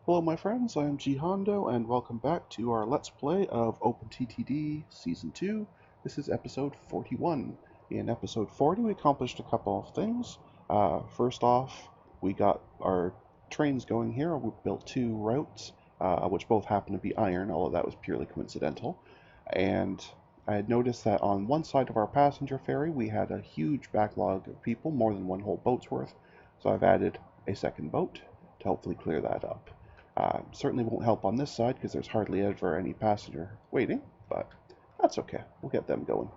Hello my friends, I am G Hondo and welcome back to our Let's Play of OpenTTD Season 2. This is episode 41. In episode 40 we accomplished a couple of things. First off, we got our trains going here. We built two routes, which both happen to be iron, although that was purely coincidental. And I had noticed that on one side of our passenger ferry we had a huge backlog of people, more than one whole boat's worth. So I've added a second boat to hopefully clear that up. Certainly won't help on this side because there's hardly ever any passenger waiting, but that's okay. We'll get them going.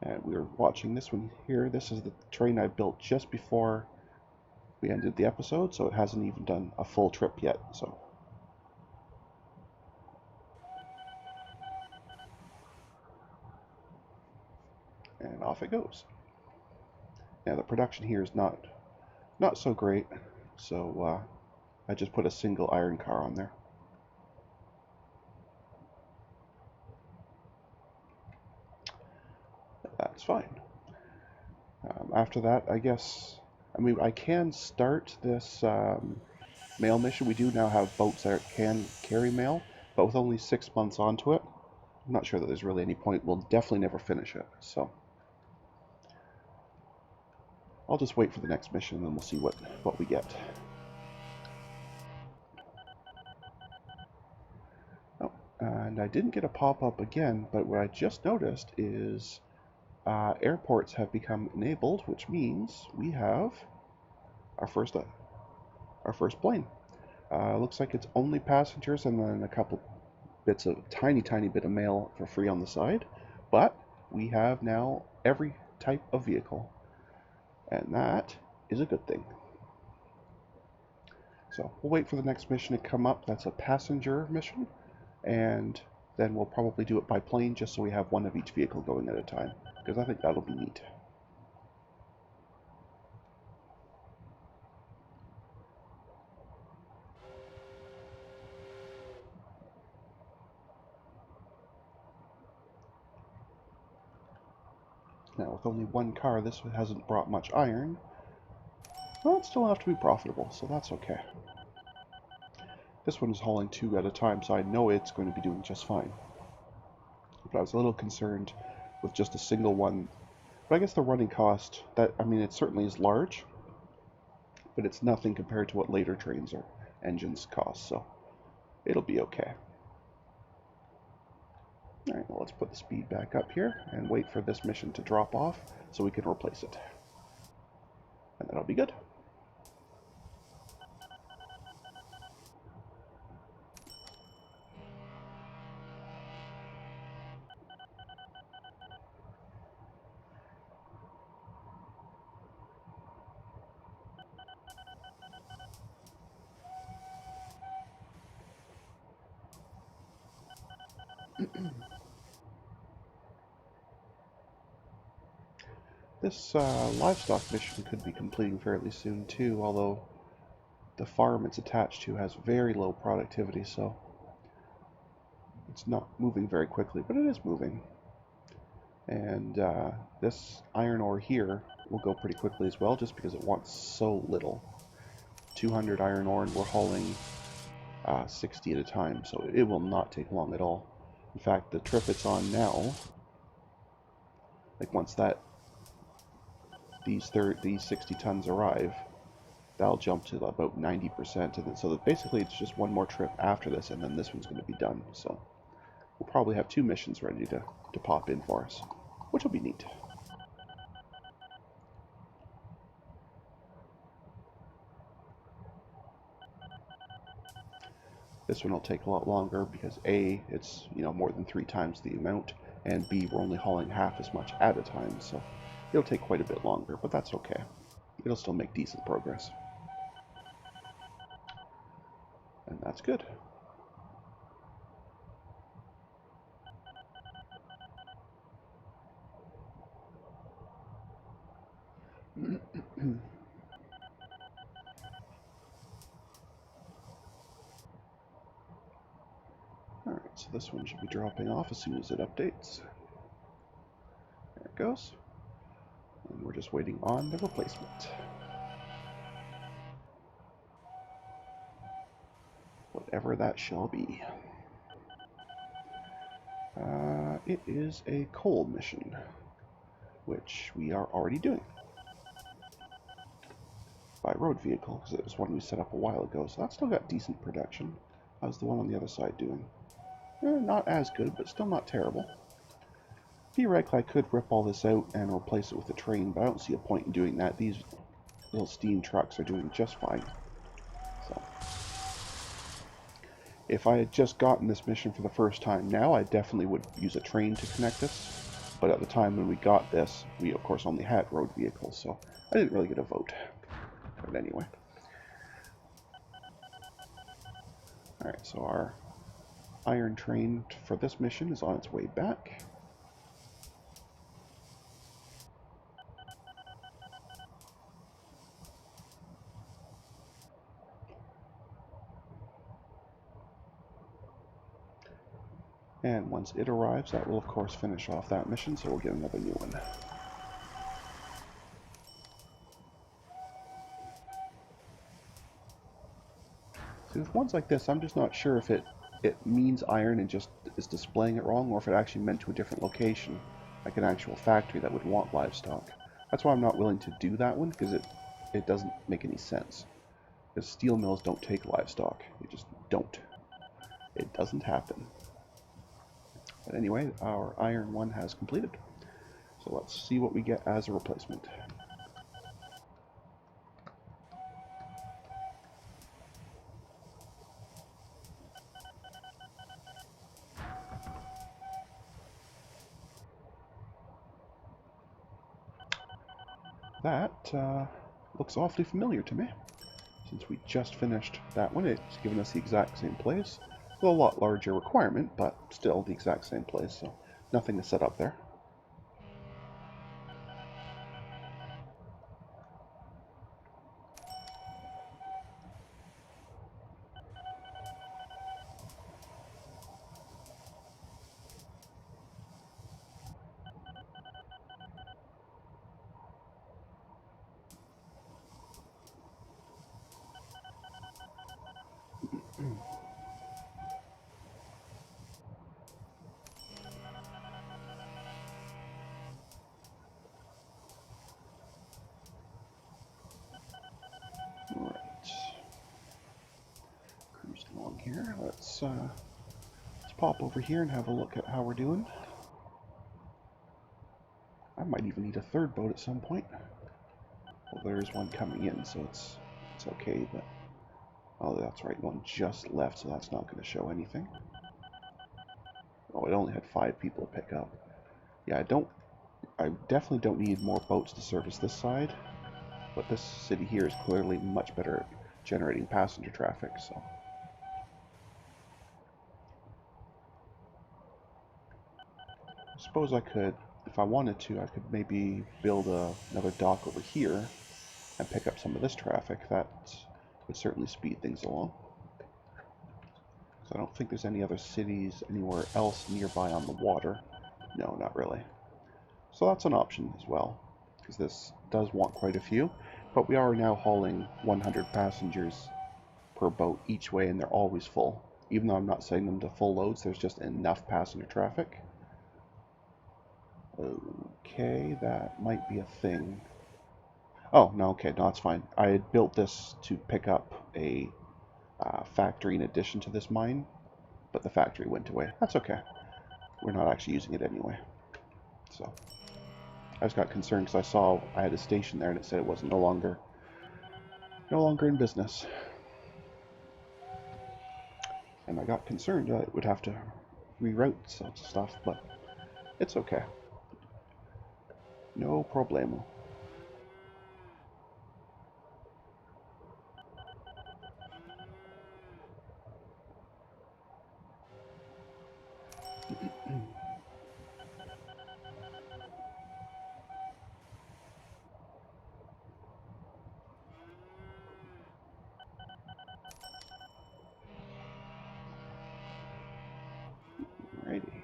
And we were watching this one here. This is the train I built just before we ended the episode, so it hasn't even done a full trip yet. So, and off it goes. Now the production here is not so great, so I just put a single iron car on there. That's fine. After that, I mean, I can start this mail mission. We do now have boats that can carry mail, but with only 6 months onto it, I'm not sure that there's really any point. We'll definitely never finish it, so I'll just wait for the next mission and then we'll see what we get. Oh, and I didn't get a pop-up again, but what I just noticed is airports have become enabled, which means we have our first plane. Looks like it's only passengers and then a couple bits of tiny bit of mail for free on the side, but we have now every type of vehicle, and that is a good thing. So we'll wait for the next mission to come up. That's a passenger mission, and then we'll probably do it by plane just so we have one of each vehicle going at a time, because I think that'll be neat. Now with only one car, this hasn't brought much iron. Well, it still have to be profitable, so that's okay. This one is hauling two at a time, so I know it's going to be doing just fine. But I was a little concerned with just a single one. But I guess the running cost, I mean, it certainly is large, but it's nothing compared to what later trains or engines cost, so it'll be okay. Alright, well, let's put the speed back up here and wait for this mission to drop off so we can replace it. And that'll be good. This livestock mission could be completing fairly soon too, although the farm it's attached to has very low productivity, so it's not moving very quickly, but it is moving. And this iron ore here will go pretty quickly as well, just because it wants so little. 200 iron ore, and we're hauling 60 at a time, so it will not take long at all. In fact, the trip it's on now, like once these 60 tons arrive, that'll jump to about 90%, and then, so that basically it's just one more trip after this, and then this one's going to be done. So we'll probably have two missions ready to pop in for us, which will be neat. This one will take a lot longer because A, it's more than 3 times the amount, and B, we're only hauling half as much at a time, so it'll take quite a bit longer, but that's okay. It'll still make decent progress. And that's good. Alright, so this one should be dropping off as soon as it updates. There it goes. And we're just waiting on the replacement. whatever that shall be. It is a coal mission, which we are already doing by road vehicle, because it was one we set up a while ago, so that's still got decent production. How's the one on the other side doing? Not as good, but still not terrible. Theoretically, I could rip all this out and replace it with a train, but I don't see a point in doing that. These little steam trucks are doing just fine. So, if I had just gotten this mission for the first time now, I definitely would use a train to connect this. But at the time when we got this, we of course only had road vehicles, so I didn't really get a vote. But anyway. Alright, so our iron train for this mission is on its way back. And once it arrives, that will of course finish off that mission, so we'll get another new one. See, with ones like this, I'm just not sure if it means iron and just is displaying it wrong, or if it actually meant to a different location, like an actual factory that would want livestock. That's why I'm not willing to do that one, because it doesn't make any sense. Because steel mills don't take livestock. They just don't. It doesn't happen. But anyway, our iron one has completed. So let's see what we get as a replacement. That looks awfully familiar to me. Since we just finished that one, it's given us the exact same place. A lot larger requirement, but still the exact same place, so nothing to set up there. Alright. Cruising along here. Let's pop over here and have a look at how we're doing. I might even need a third boat at some point. Well, there's one coming in, so it's okay, but... Oh, that's right, one just left, so that's not going to show anything. Oh, it only had 5 people to pick up. Yeah, I definitely don't need more boats to service this side, but this city here is clearly much better at generating passenger traffic, so... I suppose I could, if I wanted to, I could maybe build another dock over here and pick up some of this traffic. That would certainly speed things along. So I don't think there's any other cities anywhere else nearby on the water. No, not really. So that's an option as well, because this does want quite a few. But we are now hauling 100 passengers per boat each way, and they're always full. Even though I'm not setting them to full loads, there's just enough passenger traffic. Okay, that might be a thing. Oh, no, okay, no, it's fine. I had built this to pick up a factory in addition to this mine, but the factory went away. That's okay. We're not actually using it anyway. So, I just got concerned because I saw I had a station there and it said it was no longer in business. And I got concerned that it would have to reroute some stuff, but it's okay. No problemo. Alrighty.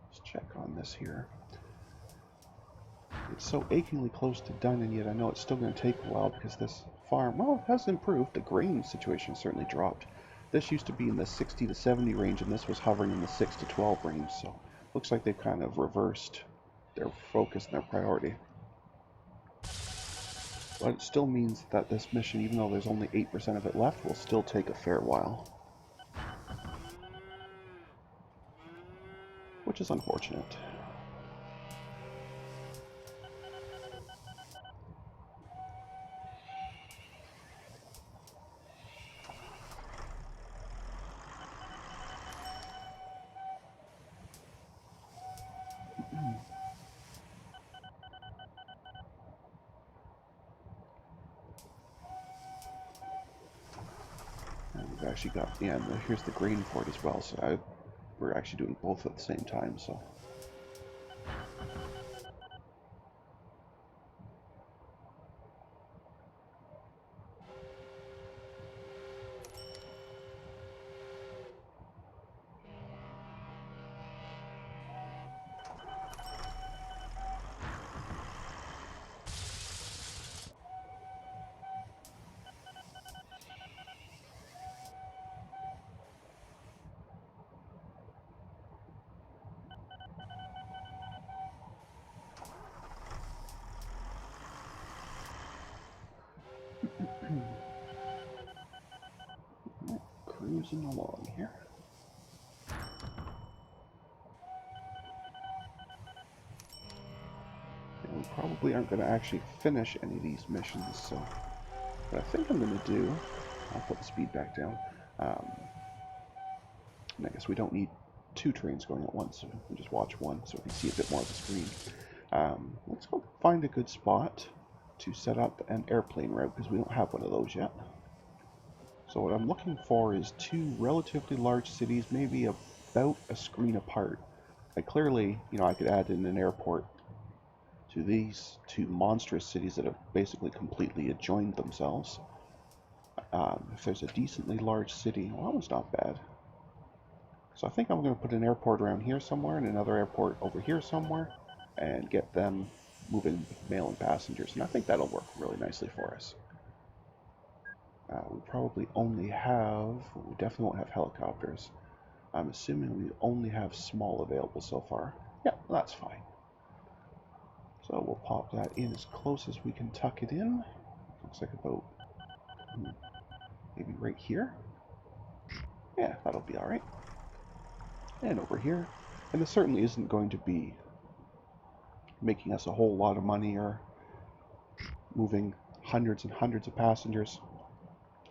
Let's check on this here. It's so achingly close to done, and yet I know it's still going to take a while because this farm, well, it has improved. The grain situation certainly dropped. This used to be in the 60 to 70 range, and this was hovering in the 6 to 12 range, so looks like they've kind of reversed their focus and their priority. But it still means that this mission, even though there's only 8% of it left, will still take a fair while. Which is unfortunate. And we've actually got, yeah, and here's the grain port as well, so we're actually doing both at the same time, so. Cruising along here. And we probably aren't going to actually finish any of these missions, so what I think I'm going to do, I'll put the speed back down. And I guess we don't need two trains going at once, so we can just watch one so we can see a bit more of the screen. Let's go find a good spot to set up an airplane route, because we don't have one of those yet. So what I'm looking for is two relatively large cities, maybe about a screen apart. Like clearly, you know, I could add in an airport to these two monstrous cities that have basically completely adjoined themselves. If there's a decently large city, well, that was not bad. So I think I'm going to put an airport around here somewhere and another airport over here somewhere and get them moving mail and passengers. And I think that'll work really nicely for us. We probably only have, we definitely won't have helicopters. I'm assuming we only have small available so far. Yeah, that's fine. So we'll pop that in as close as we can tuck it in. Looks like about maybe right here. Yeah, that'll be alright. And over here. And this certainly isn't going to be making us a whole lot of money or moving hundreds and hundreds of passengers.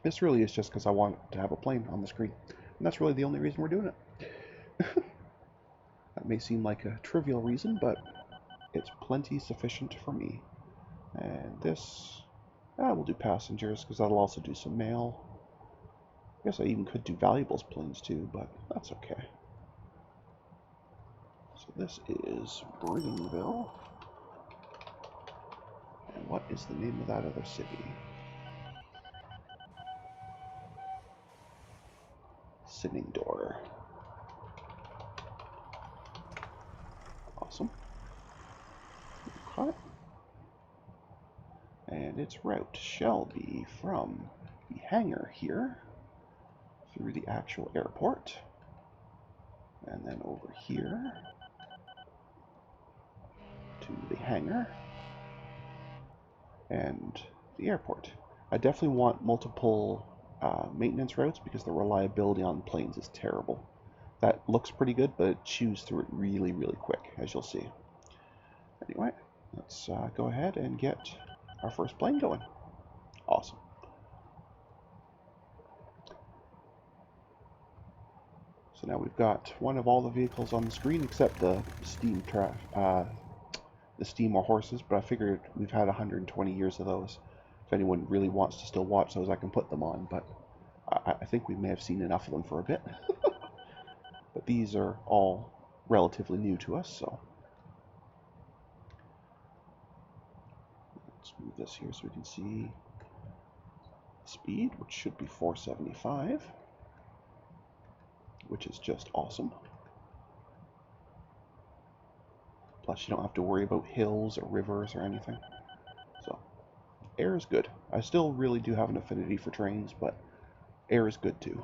This really is just because I want to have a plane on the screen. And that's really the only reason we're doing it. That may seem like a trivial reason, but it's plenty sufficient for me. And this, we'll do passengers because that'll also do some mail. I guess I even could do valuables planes too, but that's okay. So this is Bringville. And what is the name of that other city? Sinningdor. Awesome. Okay. And its route shall be from the hangar here through the actual airport, and then over here to the hangar and the airport. I definitely want multiple maintenance routes because the reliability on planes is terrible. That looks pretty good, but it chews through it really, really quick, as you'll see. Anyway, let's go ahead and get our first plane going. Awesome. So now we've got one of all the vehicles on the screen except the steam or horses, but I figured we've had 120 years of those. If anyone really wants to still watch those, I can put them on, but I think we may have seen enough of them for a bit. But these are all relatively new to us, so let's move this here so we can see speed, which should be 475, which is just awesome. Plus, you don't have to worry about hills or rivers or anything. So, air is good. I still really do have an affinity for trains, but air is good too.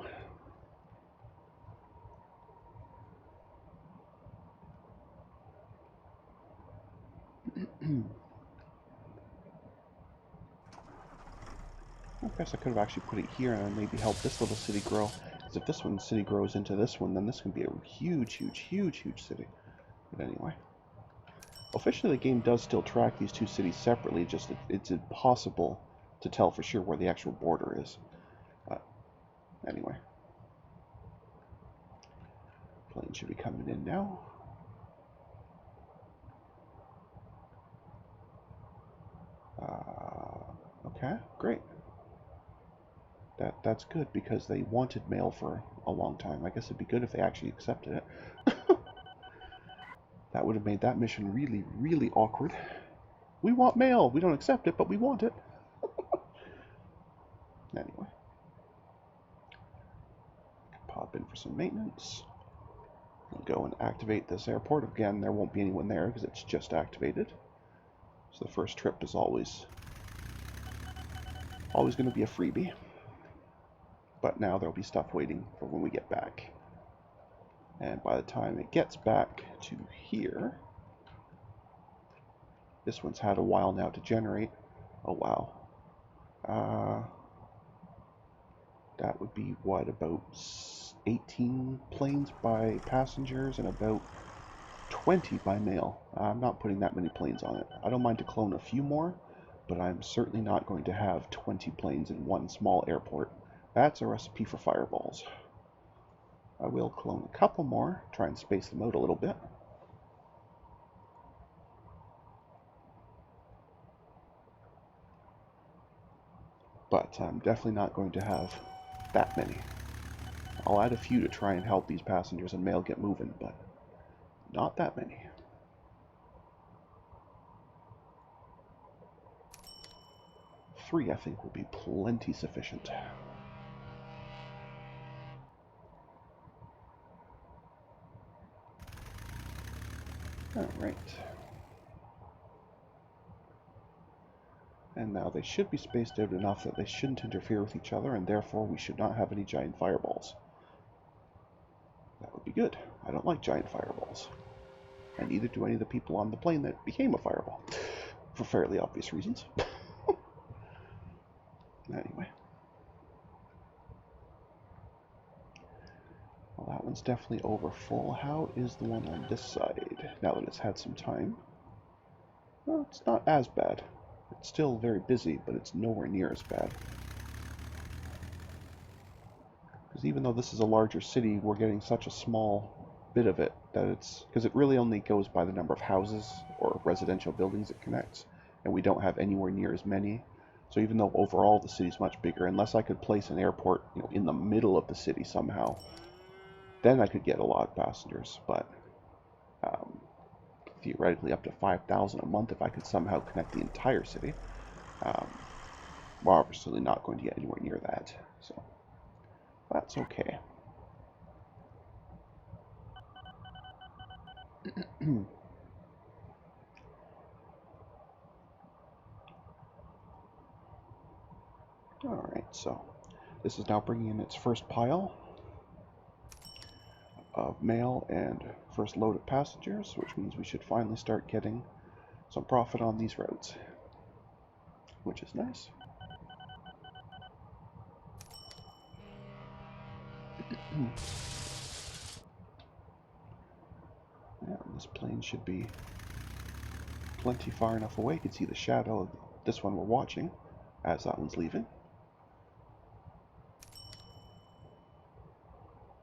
I guess I could have actually put it here and maybe help this little city grow. Because if this one city grows into this one, then this can be a huge, huge, huge, huge city. But anyway. Officially, the game does still track these two cities separately, just it's impossible to tell for sure where the actual border is. Anyway. Plane should be coming in now. Okay, great. That's good because they wanted mail for a long time. I guess it'd be good if they actually accepted it. That would have made that mission really, really awkward. We want mail. We don't accept it, but we want it. Anyway. Pop in for some maintenance. We'll go and activate this airport. Again, there won't be anyone there because it's just activated. So the first trip is always going to be a freebie. But now there'll be stuff waiting for when we get back. And by the time it gets back to here, this one's had a while now to generate. Oh wow. That would be what, about 18 planes by passengers and about 20 by mail. I'm not putting that many planes on it. I don't mind to clone a few more, but I'm certainly not going to have 20 planes in one small airport. That's a recipe for fireballs. I will clone a couple more, try and space them out a little bit. But I'm definitely not going to have that many. I'll add a few to try and help these passengers and mail get moving, but not that many. Three, I think, will be plenty sufficient. Alright. And now they should be spaced out enough that they shouldn't interfere with each other, and therefore we should not have any giant fireballs. That would be good. I don't like giant fireballs. And neither do any of the people on the plane that became a fireball. For fairly obvious reasons. Anyway. Well, that one's definitely over full. How is the one on this side, now that it's had some time? Well, it's not as bad. It's still very busy, but it's nowhere near as bad. Because even though this is a larger city, we're getting such a small bit of it that it's... Because it really only goes by the number of houses or residential buildings it connects, and we don't have anywhere near as many. So even though overall the city's much bigger, unless I could place an airport, in the middle of the city somehow, then I could get a lot of passengers. But theoretically up to 5,000 a month if I could somehow connect the entire city. We're obviously not going to get anywhere near that, so that's okay. Alright, so this is now bringing in its first pile of mail and first load of passengers, which means we should finally start getting some profit on these routes, which is nice. Yeah, this plane should be plenty far enough away. You can see the shadow of this one we're watching as that one's leaving.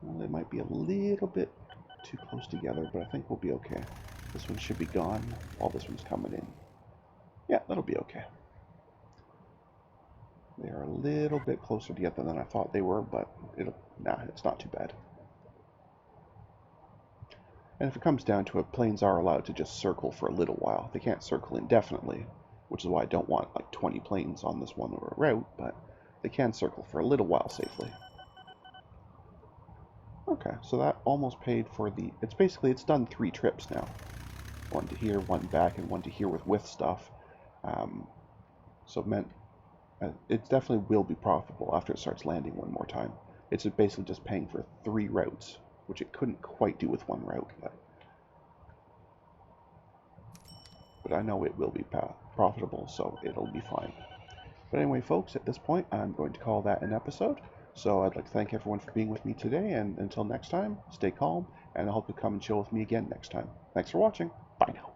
Well, they might be a little bit too close together, but I think we'll be okay. This one should be gone while this one's coming in. Yeah, that'll be okay. They are a little bit closer together than I thought they were, but it's not too bad. And if it comes down to it, planes are allowed to just circle for a little while. They can't circle indefinitely, which is why I don't want like 20 planes on this one route, but they can circle for a little while safely. Okay, so that almost paid for the... It's done 3 trips now. one to here, one back, and one to here with stuff. So it meant it definitely will be profitable after it starts landing one more time. It's basically just paying for 3 routes, which it couldn't quite do with 1 route. But I know it will be profitable, so it'll be fine. But anyway, folks, at this point, I'm going to call that an episode. So I'd like to thank everyone for being with me today, and until next time, stay calm, and I hope you come and chill with me again next time. Thanks for watching. Bye now.